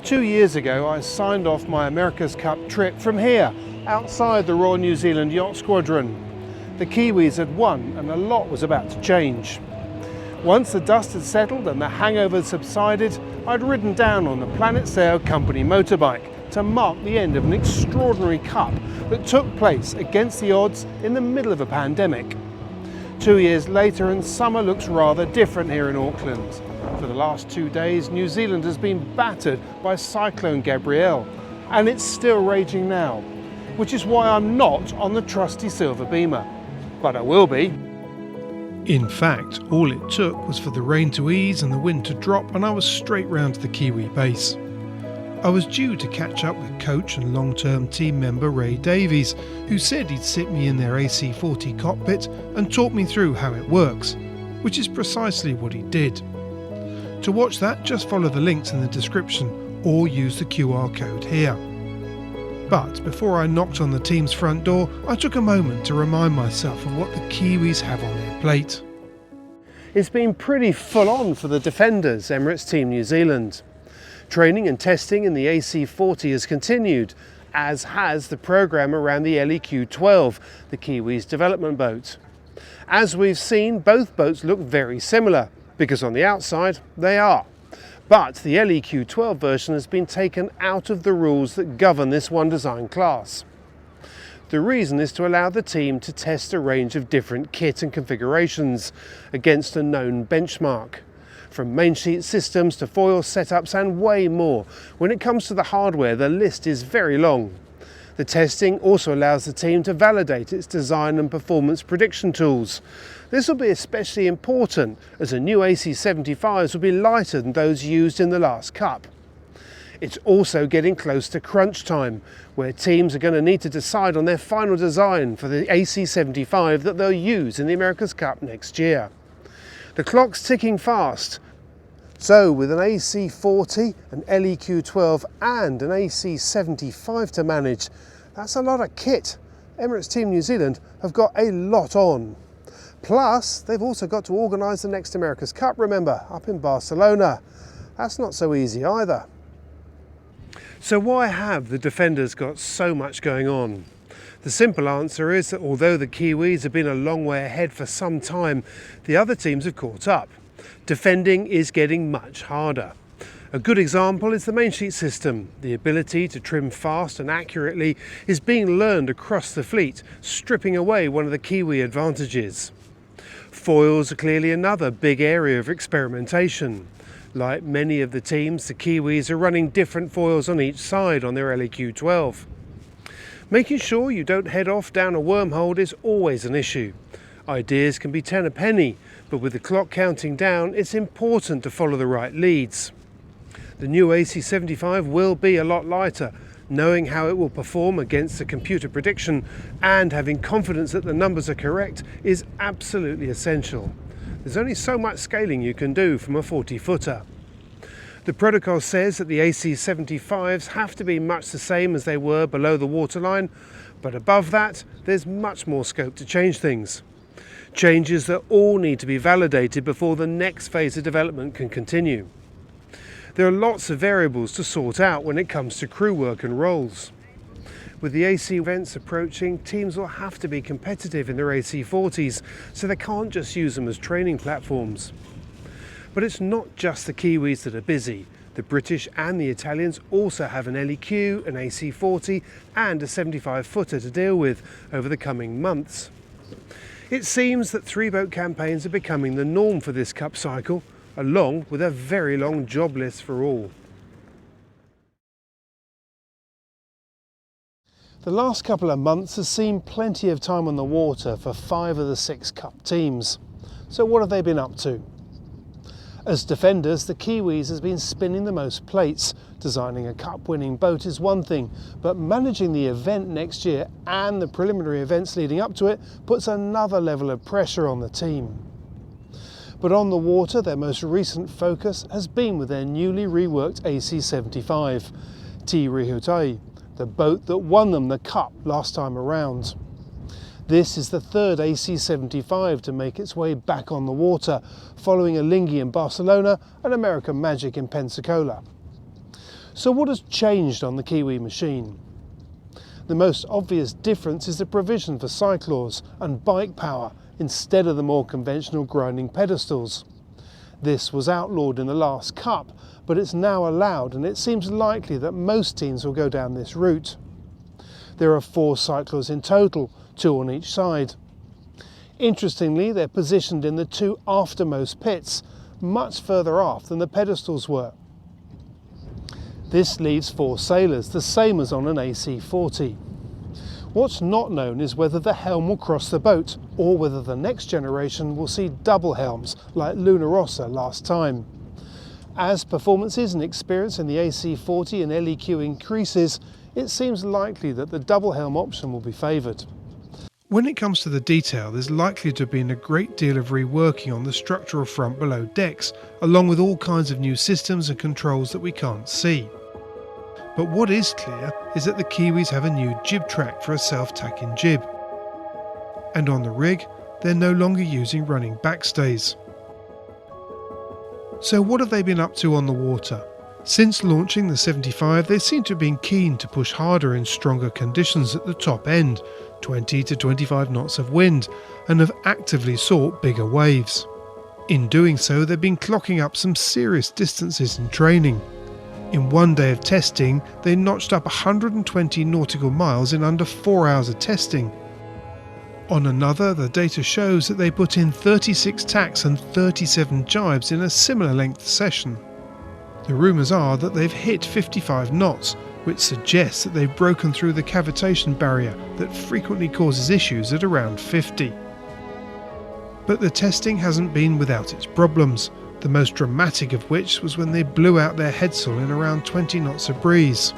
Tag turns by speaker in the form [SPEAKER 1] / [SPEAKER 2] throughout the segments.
[SPEAKER 1] 2 years ago I signed off my America's Cup trip from here, outside the Royal New Zealand Yacht Squadron. The Kiwis had won and a lot was about to change. Once the dust had settled and the hangover had subsided, I'd ridden down on the Planet Sail company motorbike to mark the end of an extraordinary cup that took place against the odds in the middle of a pandemic. 2 years later and summer looks rather different here in Auckland. For the last 2 days, New Zealand has been battered by Cyclone Gabrielle, and it's still raging now, which is why I'm not on the trusty Silver Beamer, but I will be. In fact, all it took was for the rain to ease and the wind to drop, and I was straight round to the Kiwi base. I was due to catch up with coach and long-term team member Ray Davies, who said he'd sit me in their AC40 cockpit and talk me through how it works, which is precisely what he did. To watch that, just follow the links in the description or use the QR code here. But before I knocked on the team's front door, I took a moment to remind myself of what the Kiwis have on their plate. It's been pretty full on for the defenders, Emirates Team New Zealand. Training and testing in the AC40 has continued, as has the programme around the LEQ12, the Kiwis' development boat. As we've seen, both boats look very similar, because on the outside they are. But the LEQ12 version has been taken out of the rules that govern this one design class. The reason is to allow the team to test a range of different kit and configurations against a known benchmark. From mainsheet systems to foil setups and way more. When it comes to the hardware, the list is very long. The testing also allows the team to validate its design and performance prediction tools. This will be especially important as the new AC75s will be lighter than those used in the last Cup. It's also getting close to crunch time, where teams are going to need to decide on their final design for the AC75 that they'll use in the America's Cup next year. The clock's ticking fast. So with an AC40, an LEQ12 and an AC75 to manage, that's a lot of kit. Emirates Team New Zealand have got a lot on. Plus, they've also got to organise the next America's Cup, remember, up in Barcelona. That's not so easy either. So why have the defenders got so much going on? The simple answer is that although the Kiwis have been a long way ahead for some time, the other teams have caught up. Defending is getting much harder. A good example is the mainsheet system. The ability to trim fast and accurately is being learned across the fleet, stripping away one of the Kiwi advantages. Foils are clearly another big area of experimentation. Like many of the teams, the Kiwis are running different foils on each side on their LEQ12. Making sure you don't head off down a wormhole is always an issue. Ideas can be 10 a penny, but with the clock counting down, it's important to follow the right leads. The new AC75 will be a lot lighter. Knowing how it will perform against the computer prediction and having confidence that the numbers are correct is absolutely essential. There's only so much scaling you can do from a 40-footer. The protocol says that the AC75s have to be much the same as they were below the waterline, but above that, there's much more scope to change things. Changes that all need to be validated before the next phase of development can continue. There are lots of variables to sort out when it comes to crew work and roles. With the AC events approaching, teams will have to be competitive in their AC40s, so they can't just use them as training platforms. But it's not just the Kiwis that are busy. The British and the Italians also have an LEQ, an AC40 and a 75-footer to deal with over the coming months. It seems that three-boat campaigns are becoming the norm for this Cup cycle, along with a very long job list for all. The last couple of months has seen plenty of time on the water for 5 of the 6 Cup teams. So what have they been up to? As defenders, the Kiwis has been spinning the most plates. Designing a Cup-winning boat is one thing, but managing the event next year and the preliminary events leading up to it puts another level of pressure on the team. But on the water, their most recent focus has been with their newly reworked AC75, Te Rihutai, the boat that won them the Cup last time around. This is the third AC75 to make its way back on the water, following a Lingy in Barcelona and American Magic in Pensacola. So what has changed on the Kiwi machine? The most obvious difference is the provision for cyclaws and bike power instead of the more conventional grinding pedestals. This was outlawed in the last Cup, but it's now allowed, and it seems likely that most teams will go down this route. There are 4 cyclaws in total, 2 on each side. Interestingly, they're positioned in the 2 aftermost pits, much further aft than the pedestals were. This leaves 4 sailors, the same as on an AC40. What's not known is whether the helm will cross the boat, or whether the next generation will see double helms like Luna Rossa last time. As performances and experience in the AC40 and LEQ increases, it seems likely that the double helm option will be favoured. When it comes to the detail, there's likely to have been a great deal of reworking on the structural front below decks, along with all kinds of new systems and controls that we can't see. But what is clear is that the Kiwis have a new jib track for a self-tacking jib. And on the rig, they're no longer using running backstays. So what have they been up to on the water? Since launching the 75, they seem to have been keen to push harder in stronger conditions at the top end, 20 to 25 knots of wind, and have actively sought bigger waves. In doing so, they've been clocking up some serious distances in training. In one day of testing, they notched up 120 nautical miles in under 4 hours of testing. On another, the data shows that they put in 36 tacks and 37 jibes in a similar length session. The rumours are that they've hit 55 knots, which suggests that they've broken through the cavitation barrier that frequently causes issues at around 50. But the testing hasn't been without its problems, the most dramatic of which was when they blew out their headsail in around 20 knots of breeze.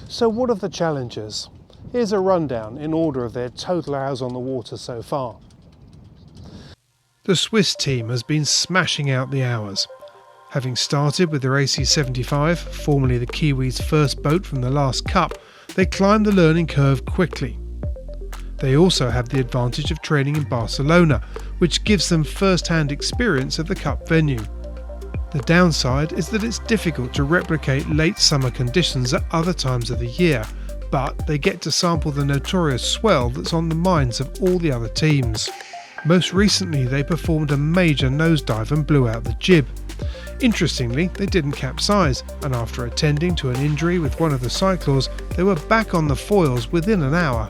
[SPEAKER 1] So what are the challenges? Here's a rundown in order of their total hours on the water so far. The Swiss team has been smashing out the hours. Having started with their AC75, formerly the Kiwis' first boat from the last Cup, they climbed the learning curve quickly. They also have the advantage of training in Barcelona, which gives them first-hand experience of the Cup venue. The downside is that it's difficult to replicate late summer conditions at other times of the year, but they get to sample the notorious swell that's on the minds of all the other teams. Most recently, they performed a major nosedive and blew out the jib. Interestingly, they didn't capsize, and after attending to an injury with one of the cyclaws, they were back on the foils within an hour.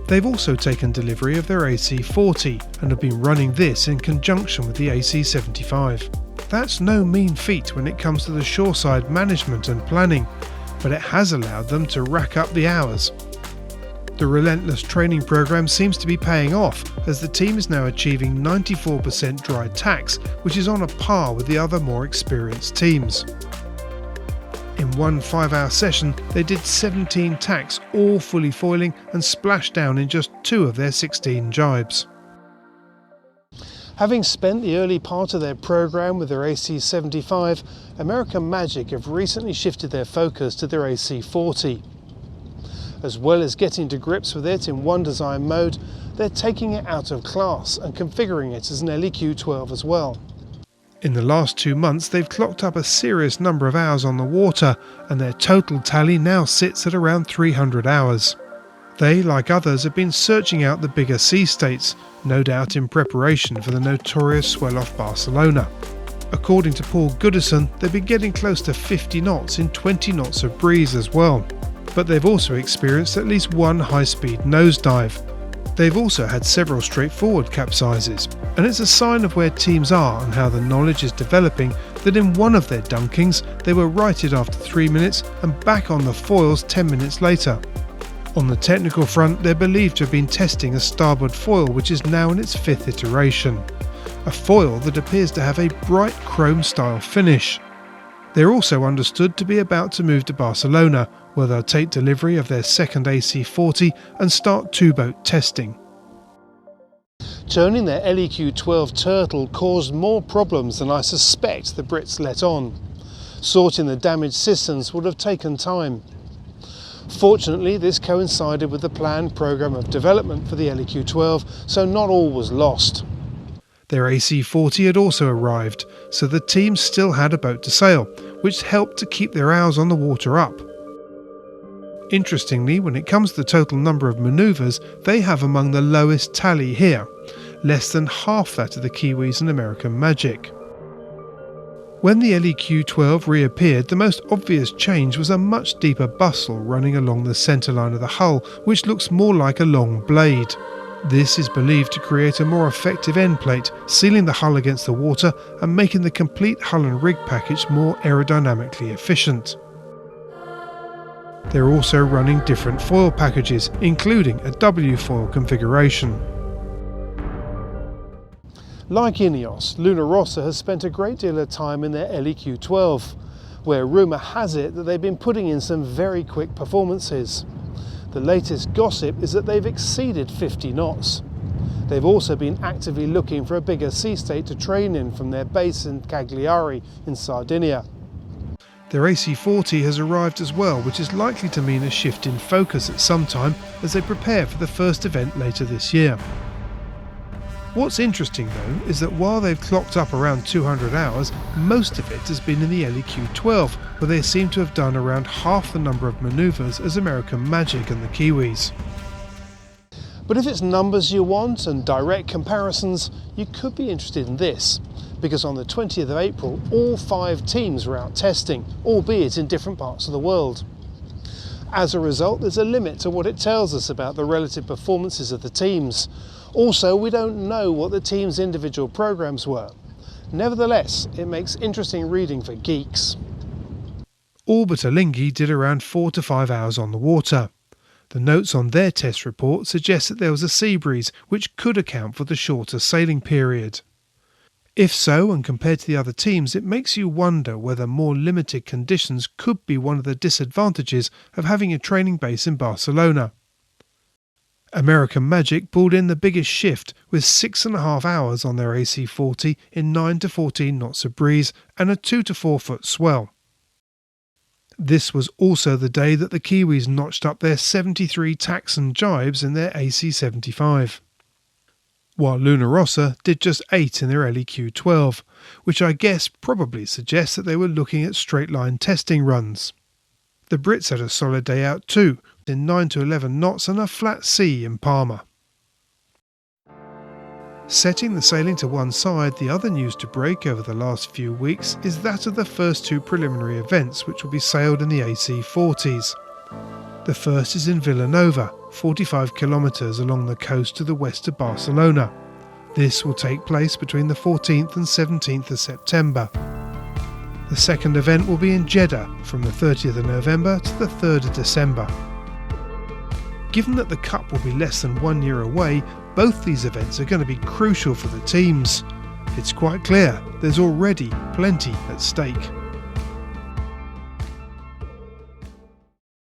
[SPEAKER 1] They've also taken delivery of their AC40 and have been running this in conjunction with the AC75. That's no mean feat when it comes to the shoreside management and planning, but it has allowed them to rack up the hours. The relentless training program seems to be paying off, as the team is now achieving 94% dry tacks, which is on a par with the other more experienced teams. In one 5-hour session, they did 17 tacks, all fully foiling, and splashed down in just 2 of their 16 jibes. Having spent the early part of their program with their AC75, American Magic have recently shifted their focus to their AC40. As well as getting to grips with it in one design mode, they're taking it out of class and configuring it as an LEQ12 as well. In the last 2 months, they've clocked up a serious number of hours on the water, and their total tally now sits at around 300 hours. They, like others, have been searching out the bigger sea states, no doubt in preparation for the notorious swell off Barcelona. According to Paul Goodison, they've been getting close to 50 knots in 20 knots of breeze as well. But they've also experienced at least one high-speed nosedive. They've also had several straightforward capsizes, and it's a sign of where teams are and how the knowledge is developing that in one of their dunkings they were righted after 3 minutes and back on the foils 10 minutes later. On the technical front, they're believed to have been testing a starboard foil which is now in its 5th iteration, a foil that appears to have a bright chrome-style finish. They're also understood to be about to move to Barcelona, where they'll take delivery of their second AC40 and start 2-boat testing. Turning their LEQ12 Turtle caused more problems than I suspect the Brits let on. Sorting the damaged systems would have taken time. Fortunately, this coincided with the planned programme of development for the LEQ12, so not all was lost. Their AC40 had also arrived, so the team still had a boat to sail, which helped to keep their hours on the water up. Interestingly, when it comes to the total number of manoeuvres, they have among the lowest tally here, less than half that of the Kiwis and American Magic. When the LEQ-12 reappeared, the most obvious change was a much deeper bustle running along the centre line of the hull, which looks more like a long blade. This is believed to create a more effective end plate, sealing the hull against the water and making the complete hull and rig package more aerodynamically efficient. They're also running different foil packages, including a W foil configuration. Like Ineos, Luna Rossa has spent a great deal of time in their LEQ-12, where rumour has it that they've been putting in some very quick performances. The latest gossip is that they've exceeded 50 knots. They've also been actively looking for a bigger sea state to train in from their base in Cagliari in Sardinia. Their AC40 has arrived as well, which is likely to mean a shift in focus at some time as they prepare for the first event later this year. What's interesting though is that while they've clocked up around 200 hours, most of it has been in the LEQ-12, where they seem to have done around half the number of manoeuvres as American Magic and the Kiwis. But if it's numbers you want and direct comparisons, you could be interested in this, because on the 20th of April all 5 teams were out testing, albeit in different parts of the world. As a result, there's a limit to what it tells us about the relative performances of the teams. Also, we don't know what the team's individual programs were. Nevertheless, it makes interesting reading for geeks. All but Alinghi did around 4 to 5 hours on the water. The notes on their test report suggest that there was a sea breeze, which could account for the shorter sailing period. If so, and compared to the other teams, it makes you wonder whether more limited conditions could be one of the disadvantages of having a training base in Barcelona. American Magic pulled in the biggest shift with 6.5 hours on their AC40 in 9 to 14 knots of breeze and a 2 to 4 foot swell. This was also the day that the Kiwis notched up their 73 tacks and jibes in their AC75. While Luna Rossa did just 8 in their LEQ-12, which I guess probably suggests that they were looking at straight line testing runs. The Brits had a solid day out too, in 9 to 11 knots and a flat sea in Palma. Setting the sailing to one side, the other news to break over the last few weeks is that of the first 2 preliminary events which will be sailed in the AC40s. The first is in Villanova, 45 kilometres along the coast to the west of Barcelona. This will take place between the 14th and 17th of September. The second event will be in Jeddah from the 30th of November to the 3rd of December. Given that the Cup will be less than 1 year away, both these events are going to be crucial for the teams. It's quite clear there's already plenty at stake.